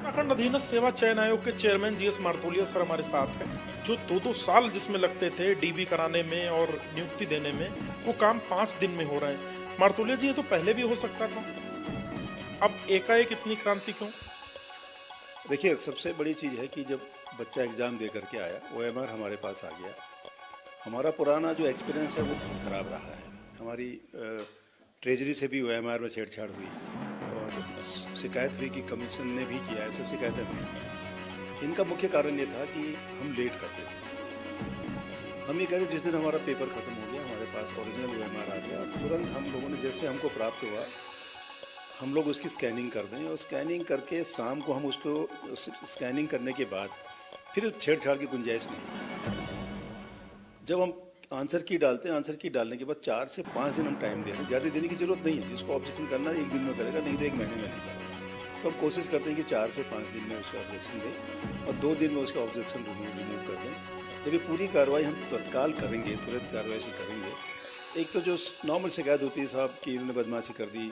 उत्तराखंड अधीनस्थ सेवा चयन आयोग के चेयरमैन जीएस मारतोलिया सर हमारे साथ हैं। जो दो साल जिसमें लगते थे डीबी कराने में और नियुक्ति देने में, वो काम 5 दिन में हो रहा है। मारतोलिया जी, ये तो पहले भी हो सकता था, अब एकाएक इतनी क्रांति क्यों? देखिए, सबसे बड़ी चीज़ है कि जब बच्चा एग्ज़ाम दे करके आया, ओएमआर हमारे पास आ गया। हमारा पुराना जो एक्सपीरियंस है वो बहुत ख़राब रहा है। हमारी ट्रेजरी से भी ओएमआर में छेड़छाड़ हुई और शिकायत हुई कि कमीशन ने भी किया, ऐसे शिकायतें हुई। इनका मुख्य कारण ये था कि हम लेट करते थे। हम ये कहते जिस दिन हमारा पेपर ख़त्म हो गया, हमारे पास ओरिजिनल ओएमआर आ गया, तुरंत हम लोगों ने, जैसे हमको प्राप्त हुआ, हम लोग उसकी स्कैनिंग कर दें और स्कैनिंग करके शाम को हम उसको स्कैनिंग करने के बाद फिर छेड़छाड़ की गुंजाइश नहीं। जब हम आंसर की डालते हैं, आंसर की डालने के बाद 4 से 5 दिन हम टाइम दे रहे हैं। ज़्यादा देने की ज़रूरत नहीं है। जिसको ऑब्जेक्शन करना है 1 दिन में करेगा, नहीं तो 1 महीने में नहीं करेगा। तो हम कोशिश करते हैं कि 4 से 5 दिन में उसका ऑब्जेक्शन दें और 2 दिन में उसका ऑब्जेक्शन रिमूव कर दें। जब ये पूरी कार्रवाई हम तत्काल करेंगे, तुरंत कार्रवाई से करेंगे। एक तो जो नॉर्मल शिकायत होती है साहब कि इन्होंने बदमाशी कर दी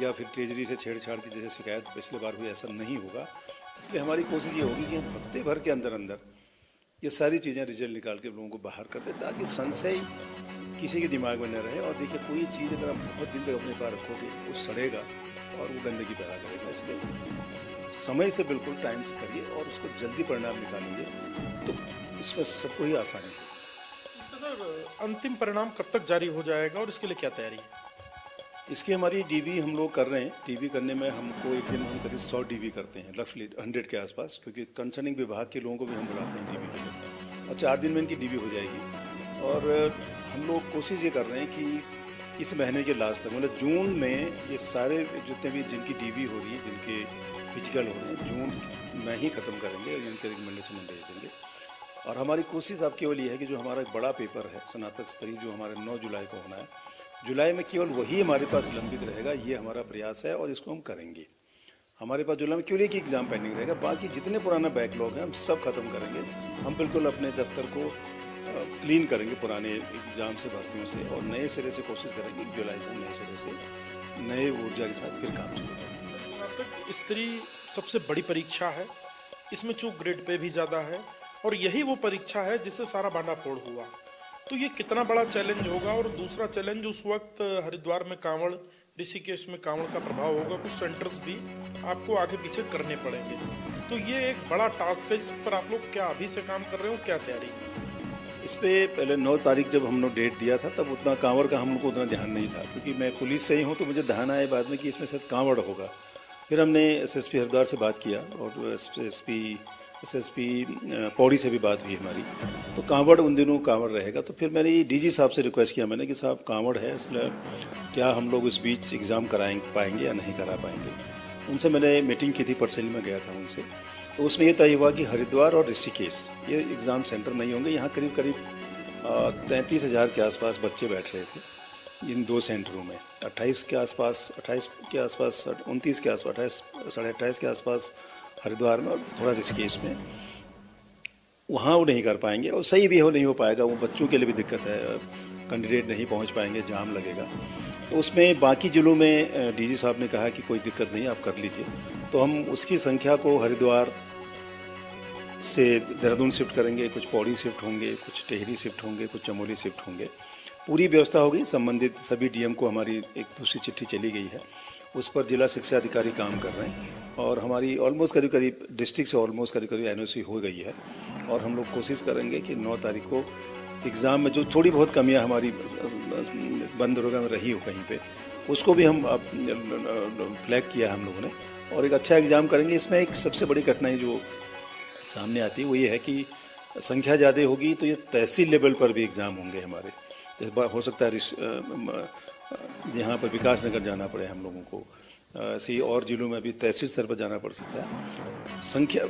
या फिर ट्रेजरी से छेड़छाड़ की जैसे शिकायत पिछले बार हुई, ऐसा नहीं होगा। इसलिए हमारी कोशिश ये होगी कि हम हफ्ते भर के अंदर अंदर ये सारी चीज़ें रिजल्ट निकाल के लोगों को बाहर कर दें, ताकि संशय किसी के दिमाग में न रहे। और देखिए, कोई चीज़ अगर आप बहुत दिन तक अपने पास रखोगे वो सड़ेगा और वो गंदगी पैदा करेगा। इसलिए समय से, बिल्कुल टाइम से करिए और उसको जल्दी परिणाम निकालेंगे तो इसमें सबको ही आसानी है। सर, अंतिम परिणाम कब तक जारी हो जाएगा और इसके लिए क्या तैयारी है? इसकी हमारी डीबी हम लोग कर रहे हैं। डीबी करने में हमको एक दिन हम करीब 100 डीबी करते हैं, रफली 100 के आसपास, क्योंकि कंसर्निंग विभाग के लोगों को भी हम बुलाते हैं डीबी के लिए। और 4 दिन में इनकी डीबी हो जाएगी। और हम लोग कोशिश ये कर रहे हैं कि इस महीने के लास्ट तक, मतलब जून में, ये सारे जितने भी जिनकी डीबी हो रही है, जिनके फिजिकल हो रहे हैं, जून में ही ख़त्म करेंगे और इनके रिकमेंडेशन में भेज देंगे। और हमारी कोशिश अब केवल ये है कि जो हमारा एक बड़ा पेपर है स्नातक स्तरीय, जो हमारे 9 जुलाई को होना है, जुलाई में केवल वही हमारे पास लंबित रहेगा। ये हमारा प्रयास है और इसको हम करेंगे। हमारे पास जुलाई में केवल एक एग्ज़ाम पेंडिंग रहेगा, बाकी जितने पुराना बैकलॉग है हम सब खत्म करेंगे। हम बिल्कुल अपने दफ्तर को क्लीन करेंगे पुराने एग्ज़ाम से, भर्तियों से, और नए सिरे से कोशिश करेंगे जुलाई से नए सिरे से नए ऊर्जा के साथ फिर काम शुरू करेंगे। स्नातक स्तरीय सबसे बड़ी परीक्षा है, इसमें चूक ग्रेड पे भी ज़्यादा है और यही वो परीक्षा है जिससे सारा भांडाफोड़ हुआ। तो ये कितना बड़ा चैलेंज होगा? और दूसरा चैलेंज, उस वक्त हरिद्वार में कांवड़, ऋषिकेश में कांवड़ का प्रभाव होगा, कुछ सेंटर्स भी आपको आगे पीछे करने पड़ेंगे। तो ये एक बड़ा टास्क है। इस पर आप लोग क्या अभी से काम कर रहे हो, क्या तैयारी? इस पर पहले 9 तारीख जब हम लोग डेट दिया था, तब उतना कांवड़ का हम लोग को उतना ध्यान नहीं था, क्योंकि मैं पुलिस से ही हूँ, तो मुझे ध्यान आया बाद में कि इसमें शायद कांवड़ होगा। फिर हमने एसएसपी हरिद्वार से बात किया और एसएसपी पौड़ी से भी बात हुई हमारी, तो कांवड़ उन दिनों कांवड़ रहेगा। तो फिर मैंने डीजी साहब से रिक्वेस्ट किया मैंने कि साहब कांवड़ है, इसलिए क्या हम लोग इस बीच एग्ज़ाम पाएंगे या नहीं करा पाएंगे। उनसे मैंने मीटिंग की थी, परसेली में गया था उनसे, तो उसमें ये तय हुआ कि हरिद्वार और ऋषिकेश ये एग्ज़ाम सेंटर नहीं होंगे। यहाँ करीब 33,000 के आसपास बच्चे बैठ रहे थे इन 2 सेंटरों में। 28 के आसपास, 29 के आसपास, 28 के आसपास हरिद्वार में और थोड़ा ऋषिकेश में। वहाँ वो नहीं कर पाएंगे और सही भी नहीं हो पाएगा। वो बच्चों के लिए भी दिक्कत है, कैंडिडेट नहीं पहुँच पाएंगे, जाम लगेगा। तो उसमें बाकी जिलों में डीजी साहब ने कहा कि कोई दिक्कत नहीं, आप कर लीजिए। तो हम उसकी संख्या को हरिद्वार से देहरादून शिफ्ट करेंगे, कुछ पौड़ी शिफ्ट होंगे, कुछ टेहरी शिफ्ट होंगे, कुछ चमोली शिफ्ट होंगे। पूरी व्यवस्था होगी। संबंधित सभी डीएम को हमारी एक दूसरी चिट्ठी चली गई है, उस पर जिला शिक्षा अधिकारी काम कर रहे हैं और हमारी ऑलमोस्ट करीब डिस्ट्रिक्ट से ऑलमोस्ट करीब एनओसी हो गई है। और हम लोग कोशिश करेंगे कि 9 तारीख को एग्ज़ाम में जो थोड़ी बहुत कमियां हमारी बंद दरोगा में रही हो कहीं पे, उसको भी हम फ्लैग किया हम लोगों ने और एक अच्छा एग्ज़ाम करेंगे। इसमें एक सबसे बड़ी कठिनाई जो सामने आती है वो ये है कि संख्या ज़्यादा होगी तो ये तहसील लेवल पर भी एग्ज़ाम होंगे हमारे। इस बार हो सकता है यहाँ पर विकास नगर जाना पड़े हम लोगों को, ऐसे ही और जिलों में भी तहसील स्तर पर जाना पड़ सकता है। संख्या,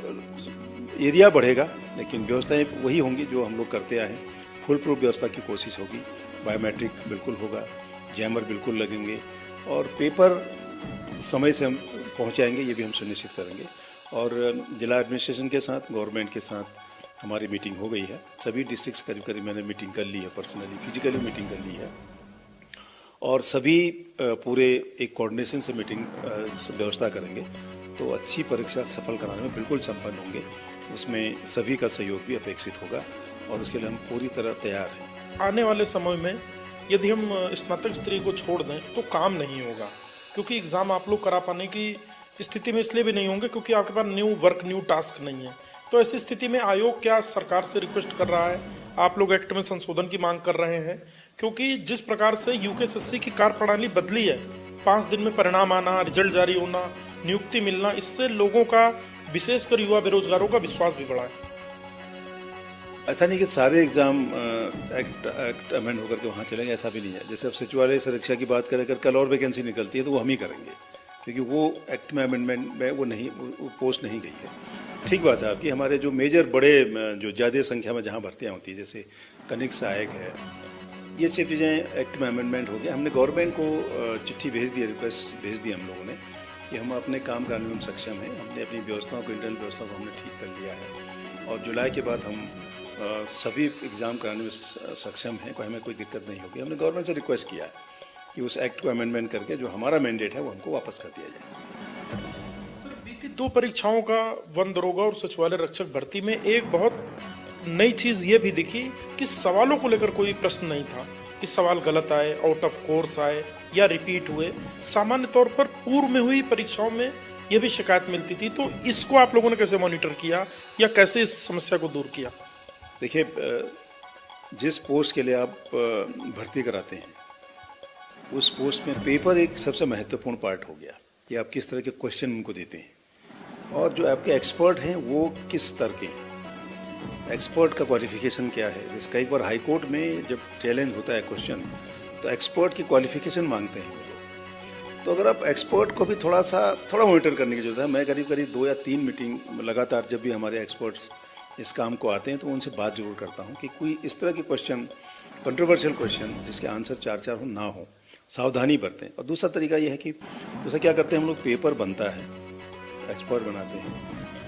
एरिया बढ़ेगा लेकिन व्यवस्थाएं वही होंगी जो हम लोग करते आए हैं। फुल प्रूफ व्यवस्था की कोशिश होगी, बायोमेट्रिक बिल्कुल होगा, जैमर बिल्कुल लगेंगे और पेपर समय से हम पहुँचाएँगे, ये भी हम सुनिश्चित करेंगे। और जिला एडमिनिस्ट्रेशन के साथ, गवर्नमेंट के साथ हमारी मीटिंग हो गई है। सभी डिस्ट्रिक्ट्स करीब मैंने मीटिंग कर ली है, पर्सनली फिजिकली मीटिंग कर ली है और सभी पूरे एक कोऑर्डिनेशन से मीटिंग व्यवस्था करेंगे तो अच्छी परीक्षा सफल कराने में बिल्कुल संपन्न होंगे। उसमें सभी का सहयोग भी अपेक्षित होगा और उसके लिए हम पूरी तरह तैयार हैं। आने वाले समय में यदि हम स्नातक स्तरीय को छोड़ दें तो काम नहीं होगा, क्योंकि एग्ज़ाम आप लोग करा पाने की स्थिति में इसलिए भी नहीं होंगे क्योंकि आपके पास न्यू वर्क, न्यू टास्क नहीं है। तो ऐसी स्थिति में आयोग क्या सरकार से रिक्वेस्ट कर रहा है, आप लोग एक्ट में संशोधन की मांग कर रहे हैं? क्योंकि जिस प्रकार से यूकेएसएससी की कार्यप्रणाली बदली है, 5 दिन में परिणाम आना, रिजल्ट जारी होना, नियुक्ति मिलना, इससे लोगों का, विशेषकर युवा बेरोजगारों का विश्वास भी बढ़ा है। ऐसा नहीं कि सारे एग्ज़ाम एक्ट अमेंड होकर के वहाँ चलेंगे, ऐसा भी नहीं है। जैसे अब सचिवालय सुरक्षा की बात करें, अगर कल और वैकेंसी निकलती है तो वो हम ही करेंगे, क्योंकि वो एक्ट में अमेंडमेंट में वो पोस्ट नहीं गई है। ठीक बात है आपकी। हमारे जो मेजर बड़े जो ज़्यादा संख्या में जहाँ भर्तियाँ होती है, जैसे कनिक सहायक है, ये सब चीज़ें एक्ट में अमेंडमेंट हो गया। हमने गवर्नमेंट को चिट्ठी भेज दी, रिक्वेस्ट भेज दी हम लोगों ने कि हम अपने काम कराने में सक्षम हैं। हमने अपनी व्यवस्थाओं को, इंटरनल व्यवस्था को हमने ठीक कर लिया है और जुलाई के बाद हम सभी एग्ज़ाम कराने में सक्षम हैं, कोई हमें कोई दिक्कत नहीं होगी। हमने गवर्नमेंट से रिक्वेस्ट किया है कि उस एक्ट को अमेंडमेंट करके जो हमारा मैंडेट है वो हमको वापस कर दिया जाए। सर, बीती 2 परीक्षाओं का वन दरोगा और सचिवालय रक्षक भर्ती में एक बहुत नई चीज़ ये भी दिखी कि सवालों को लेकर कोई प्रश्न नहीं था कि सवाल गलत आए, आउट ऑफ कोर्स आए या रिपीट हुए। सामान्य तौर पर पूर्व में हुई परीक्षाओं में ये भी शिकायत मिलती थी। तो इसको आप लोगों ने कैसे मॉनिटर किया या कैसे इस समस्या को दूर किया? देखिए, जिस पोस्ट के लिए आप भर्ती कराते हैं उस पोस्ट में पेपर एक सबसे महत्वपूर्ण पार्ट हो गया कि आप किस तरह के क्वेश्चन उनको देते हैं और जो आपके एक्सपर्ट हैं वो किस स्तर के हैं, एक्सपर्ट का क्वालिफिकेशन क्या है। जैसे कई बार हाई कोर्ट में जब चैलेंज होता है क्वेश्चन तो एक्सपर्ट की क्वालिफिकेशन मांगते हैं वो लोग। तो अगर आप एक्सपर्ट को भी थोड़ा मॉनिटर करने की जरूरत है। मैं करीब 2 या 3 मीटिंग लगातार जब भी हमारे एक्सपर्ट्स इस काम को आते हैं तो उनसे बात जरूर करता हूं कि कोई इस तरह के क्वेश्चन, कंट्रोवर्शियल क्वेश्चन जिसके आंसर 4 हो ना हो, सावधानी बरतें। और दूसरा तरीका यह है कि दूसरा क्या करते हैं हम लोग, पेपर बनता है, एक्सपर्ट बनाते हैं,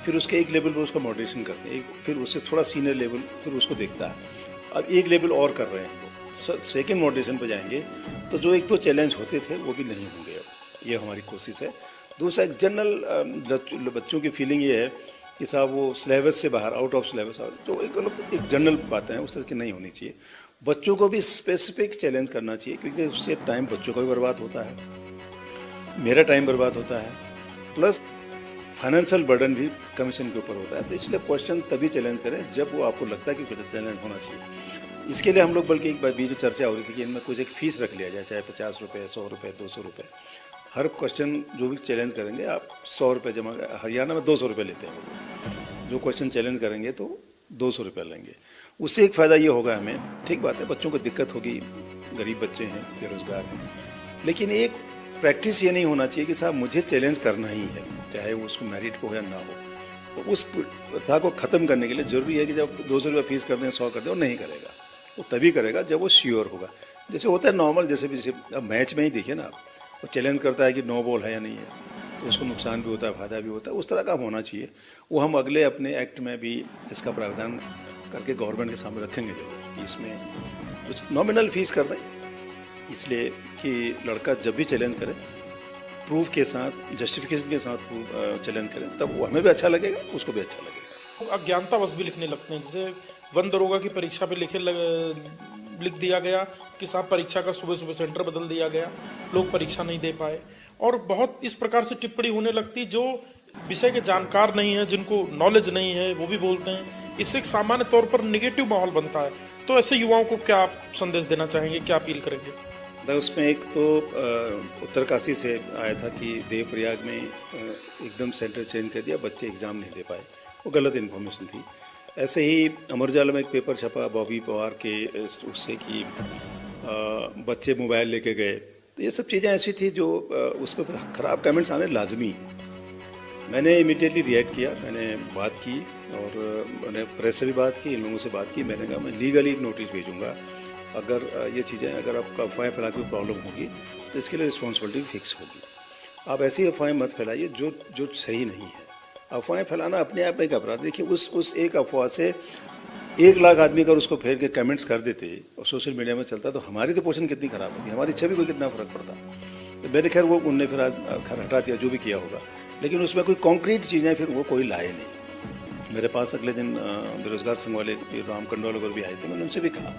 फिर उसके एक लेवल पर उसका मॉडरेशन करते हैं, फिर उससे थोड़ा सीनियर लेवल फिर उसको देखता है। अब एक लेवल और कर रहे हैं वो, सेकेंड मॉडरेशन पर जाएंगे तो जो 1-2 चैलेंज होते थे वो भी नहीं होंगे। अब ये हमारी कोशिश है। दूसरा, एक जनरल बच्चों की फीलिंग ये है कि साहब वो सिलेबस से बाहर, आउट ऑफ सिलेबस, जो एक जनरल बातें हैं उस तरह की नहीं होनी चाहिए। बच्चों को भी स्पेसिफिक चैलेंज करना चाहिए, क्योंकि उससे टाइम बच्चों का भी बर्बाद होता है, मेरा टाइम बर्बाद होता है, प्लस फाइनेंशियल बर्डन भी कमीशन के ऊपर होता है। तो इसलिए क्वेश्चन तभी चैलेंज करें जब वो आपको लगता है कि कुछ चैलेंज होना चाहिए। इसके लिए हम लोग, बल्कि एक बार बीच में चर्चा हो रही थी कि इनमें कुछ एक फ़ीस रख लिया जाए, चाहे 50 रुपये, 100 रुपये, 200 रुपये। हर क्वेश्चन जो भी चैलेंज करेंगे आप 100 रुपये जमा, हरियाणा में 200 रुपये लेते हैं जो क्वेश्चन चैलेंज करेंगे तो 200 रुपये लेंगे। उससे एक फ़ायदा ये होगा हमें, ठीक बात है बच्चों को दिक्कत होगी, गरीब बच्चे हैं, बेरोजगार हैं, लेकिन एक प्रैक्टिस ये नहीं होना चाहिए कि साहब मुझे चैलेंज करना ही है, चाहे वो उसको मेरिट हो या ना हो। तो उस प्रथा को ख़त्म करने के लिए ज़रूरी है कि जब 200 रुपये फीस कर दें, 100 कर दें, वो नहीं करेगा। वो तभी करेगा जब वो श्योर होगा। जैसे होता है नॉर्मल, जैसे अब मैच में ही देखिए ना, वो चैलेंज करता है कि नो बॉल है या नहीं है, तो उसको नुकसान भी होता है, फायदा भी होता है। उस तरह का होना चाहिए। वो हम अगले अपने एक्ट में भी इसका प्रावधान करके गवर्नमेंट के सामने रखेंगे जरूर कि इसमें कुछ नॉमिनल फीस कर दें, इसलिए कि लड़का जब भी चैलेंज करे प्रूफ के साथ, जस्टिफिकेशन के साथ चैलेंज करें, तब वो हमें भी अच्छा लगेगा, उसको भी अच्छा लगेगा। अज्ञानतावश भी लिखने लगते हैं, जैसे वन दरोगा की परीक्षा पे लिख दिया गया कि साहब परीक्षा का सुबह सुबह सेंटर बदल दिया गया, लोग परीक्षा नहीं दे पाए, और बहुत इस प्रकार से टिप्पणी होने लगती जो विषय के जानकार नहीं है, जिनको नॉलेज नहीं है, वो भी बोलते हैं। इससे एक सामान्य तौर पर नेगेटिव माहौल बनता है। तो ऐसे युवाओं को क्या आप संदेश देना चाहेंगे, क्या अपील करेंगे? उसमें एक तो उत्तरकाशी से आया था कि देवप्रयाग में एकदम सेंटर चेंज कर दिया, बच्चे एग्ज़ाम नहीं दे पाए, वो गलत इन्फॉर्मेशन थी। ऐसे ही अमर उजाला में एक पेपर छपा बॉबी पवार के उससे कि बच्चे मोबाइल लेके गए। तो ये सब चीज़ें ऐसी थी जो उस पर ख़राब कमेंट्स आने लाजमी है। मैंने इमीडिएटली रिएक्ट किया, मैंने बात की और मैंने प्रेस से भी बात की, इन लोगों से बात की। मैंने कहा मैं लीगली एक नोटिस भेजूँगा, अगर ये चीज़ें, अगर आपका अफवाह फैला कोई प्रॉब्लम होगी तो इसके लिए रिस्पॉन्सिबिलिटी फिक्स होगी। आप ऐसी अफवाहें मत फैलाइए जो सही नहीं है। अफवाहें फैलाना अपने आप में एक अपराध। देखिए उस एक अफवाह से 1 लाख आदमी अगर उसको फेर के कमेंट्स कर देते और सोशल मीडिया में चलता तो हमारी तो पोजीशन कितनी खराब होती, हमारी छवि को कितना फर्क पड़ता। तो मेरे खैर वो उनने फिर खैर हटा दिया जो भी किया होगा, लेकिन उसमें कोई कॉन्क्रीट चीज़ें फिर वो कोई लाए नहीं। मेरे पास अगले दिन बेरोजगार संघ वाले राम कंडोल वगैरह भी आए थे, मैंने उनसे भी कहा,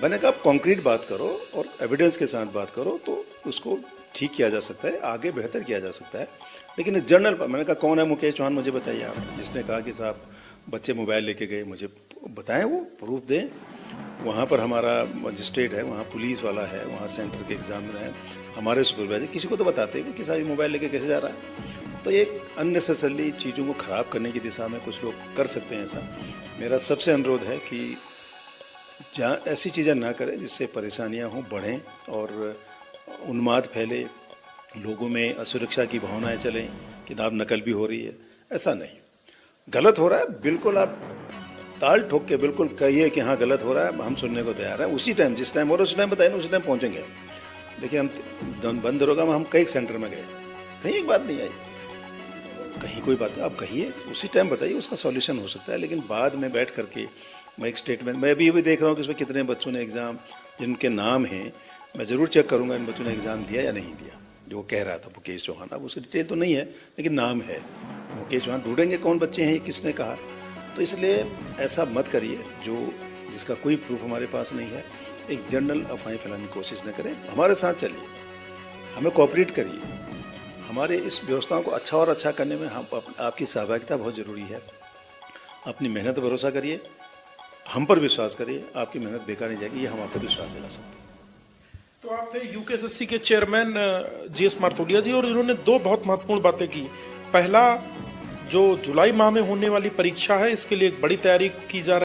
मैंने कहा आप कॉन्क्रीट बात करो और एविडेंस के साथ बात करो तो उसको ठीक किया जा सकता है, आगे बेहतर किया जा सकता है। लेकिन जनरल मैंने कहा कौन है मुकेश चौहान, मुझे बताइए आप, जिसने कहा कि साहब बच्चे मोबाइल लेके गए, मुझे बताएं, वो प्रूफ दें। वहाँ पर हमारा मजिस्ट्रेट है, वहाँ पुलिस वाला है, वहाँ सेंटर के एग्जामिनर हैं, हमारे सुपरवाइजर, किसी को तो बताते हैं कि साहब मोबाइल लेके कैसे जा रहा है। तो एक अननेसेसरली चीज़ों को ख़राब करने की दिशा में कुछ लोग कर सकते हैं ऐसा। मेरा सबसे अनुरोध है कि जहाँ ऐसी चीज़ें ना करें जिससे परेशानियाँ हों, बढ़ें और उन्माद फैले, लोगों में असुरक्षा की भावनाएं चलें कि नाम नकल भी हो रही है। ऐसा नहीं, गलत हो रहा है बिल्कुल आप ताल ठोक के बिल्कुल कहिए कि हाँ गलत हो रहा है, हम सुनने को तैयार हैं। उसी टाइम जिस टाइम और उस टाइम बताए ना, उसी टाइम पहुँचेंगे। देखिए हम बंद दरोगा में हम कई सेंटर में गए, कहीं एक बात नहीं आई, कहीं कोई बात आप कहिए, उसी टाइम बताइए, उसका सॉल्यूशन हो सकता है। लेकिन बाद में बैठ करके मैं एक स्टेटमेंट, मैं अभी ये भी देख रहा हूँ कि इसमें कितने बच्चों ने एग्ज़ाम, जिनके नाम हैं, मैं ज़रूर चेक करूँगा इन बच्चों ने एग्ज़ाम दिया या नहीं दिया। जो कह रहा था मुकेश चौहान, अब उसकी डिटेल तो नहीं है लेकिन नाम है मुकेश चौहान, ढूंढेंगे कौन बच्चे हैं, किसने कहा। तो इसलिए ऐसा मत करिए जो जिसका कोई प्रूफ हमारे पास नहीं है। एक जनरल अफवाहें फैलाने की कोशिश न करें, हमारे साथ चलिए, हमें कोऑपरेट करिए। हमारे इस व्यवस्थाओं को अच्छा और अच्छा करने में हम आपकी सहभागिता बहुत ज़रूरी है। अपनी मेहनत पर भरोसा करिए, हम पर विश्वास करिए, आपकी मेहनत बेकार नहीं जाएगी, ये हम आपको विश्वास दिला सकते हैं। तो आप थे यूकेएसएससी के चेयरमैन जीएस मारतोलिया जी, और इन्होंने 2 बहुत महत्वपूर्ण बातें की। पहला, जो जुलाई माह में होने वाली परीक्षा है, इसके लिए एक बड़ी तैयारी की जा रही है।